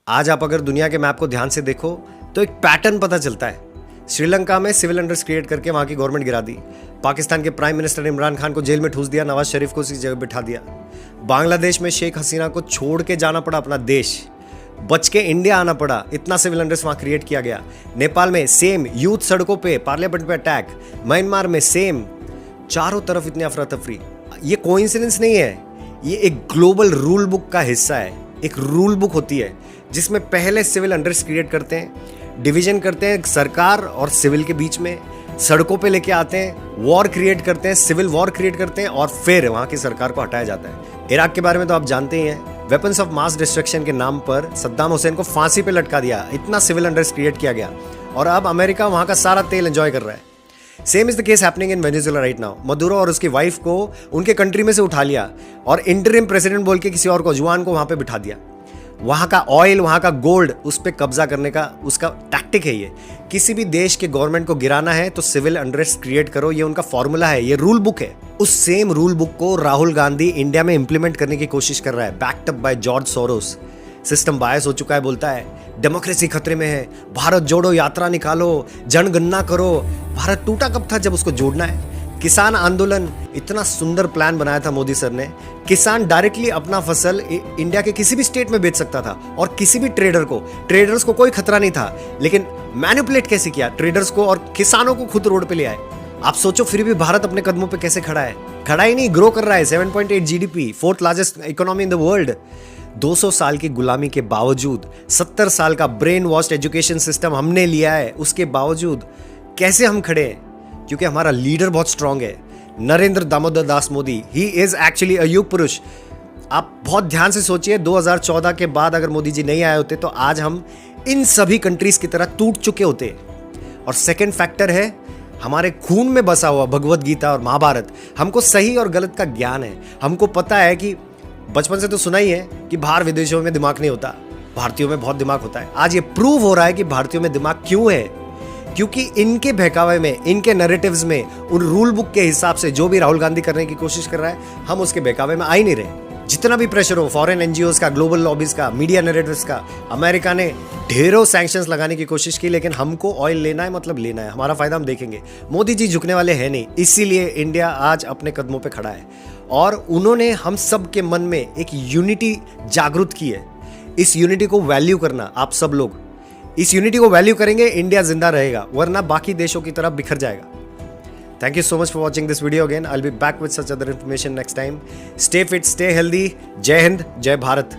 आज आप अगर दुनिया के मैप को ध्यान से देखो तो एक पैटर्न पता चलता है। श्रीलंका में सिविल अनरेस्ट क्रिएट करके वहां की गवर्नमेंट गिरा दी। पाकिस्तान के प्राइम मिनिस्टर इमरान खान को जेल में ठूस दिया, नवाज शरीफ को उसी जगह बिठा दिया। बांग्लादेश में शेख हसीना को छोड़ के जाना पड़ा अपना देश, बच के इंडिया आना पड़ा, इतना सिविल अनरेस्ट वहां क्रिएट किया गया। नेपाल में सेम, यूथ सड़कों पे, पार्लियामेंट पे अटैक। म्यांमार में सेम, चारों तरफ इतनी अफरा तफरी। ये कोइंसिडेंस नहीं है, ये एक ग्लोबल रूल बुक का हिस्सा है। एक रूल बुक होती है जिसमें पहले सिविल अनरेस्ट क्रिएट करते हैं, डिवीजन करते हैं सरकार और सिविल के बीच में, सड़कों पे लेके आते हैं, वॉर क्रिएट करते हैं, सिविल वॉर क्रिएट करते हैं और फिर वहां की सरकार को हटाया जाता है। इराक के बारे में तो आप जानते ही हैं, वेपन्स ऑफ मास डिस्ट्रक्शन के नाम पर सद्दाम हुसैन को फांसी पे लटका दिया, इतना सिविल अनरेस्ट क्रिएट किया गया और अब अमेरिका वहां का सारा तेल एंजॉय कर रहा है। Same is the case happening in Venezuela right now. Maduro और उसकी वाइफ को उनके कंट्री में से उठा लिया और इंटरिम प्रेसिडेंट बोल के किसी और को, जुआन को वहां पे बिठा दिया। वहां का ऑयल, वहां का गोल्ड, उस पर कब्जा करने का उसका टैक्टिक है ये। किसी भी देश के गवर्नमेंट को गिराना है तो सिविल अनरेस्ट क्रिएट करो, ये उनका फॉर्मूला है, ये रूल बुक है। उस सेम रूल बुक को राहुल गांधी इंडिया में इंप्लीमेंट करने की कोशिश कर रहा है, backed up by George Soros. System bias हो चुका है, बोलता है डेमोक्रेसी खतरे में है, भारत जोड़ो यात्रा निकालो, जनगणना करो। भारत टूटा कब था जब उसको जोड़ना है। किसान आंदोलन, इतना सुंदर प्लान बनाया था मोदी सर ने। किसान डायरेक्टली अपना फसल इंडिया के किसी भी स्टेट में बेच सकता था और किसी भी ट्रेडर्स को कोई खतरा नहीं था। लेकिन मैनिपुलेट कैसे किया ट्रेडर्स को और किसानों को खुद रोड पे ले आए। आप सोचो फिर भी भारत अपने कदमों पे कैसे खड़ा है। खड़ा ही नहीं, ग्रो कर रहा है। 7.8 GDP, 4th largest economy in the world. 200 साल की गुलामी के बावजूद, 70 साल का ब्रेन वॉश्ड एजुकेशन सिस्टम हमने लिया है, उसके बावजूद कैसे हम खड़े हैं? क्योंकि हमारा लीडर बहुत स्ट्रांग है, Narendra Damodar Das Modi. He is actually अ युग पुरुष। आप बहुत ध्यान से सोचिए, 2014 के बाद अगर मोदी जी नहीं आए होते तो आज हम इन सभी कंट्रीज की तरह टूट चुके होते। और सेकंड फैक्टर है, हमारे खून में बसा हुआ भगवत गीता और महाभारत। हमको सही और गलत का ज्ञान है। हमको पता है कि बचपन से तो सुना ही है कि बाहर विदेशों में दिमाग नहीं होता, भारतीयों में बहुत दिमाग होता है। आज ये प्रूव हो रहा है कि भारतीयों में दिमाग क्यों है, क्योंकि इनके बहकावे में, इनके नैरेटिव्स में, उन रूल बुक के हिसाब से जो भी राहुल गांधी करने की कोशिश कर रहा है, हम उसके बहकावे में आ ही नहीं रहे। जितना भी प्रेशर हो, फॉरेन एनजीओज का, ग्लोबल लॉबीज का, मीडिया नैरेटिव्स का, अमेरिका ने ढेरों सैंक्शंस लगाने की कोशिश की, लेकिन हमको ऑयल लेना है, मतलब लेना है, हमारा फायदा हम देखेंगे। मोदी जी झुकने वाले हैं नहीं, इसीलिए इंडिया आज अपने कदमों पे खड़ा है और उन्होंने हम सब के मन में एक यूनिटी जागृत की है। इस यूनिटी को वैल्यू करना, आप सब लोग इस यूनिटी को वैल्यू करेंगे, इंडिया जिंदा रहेगा, वरना बाकी देशों की तरफ बिखर जाएगा। Thank you so much for watching this video again. I'll be back with such other information next time. Stay fit, stay healthy. जय हिंद, जय भारत।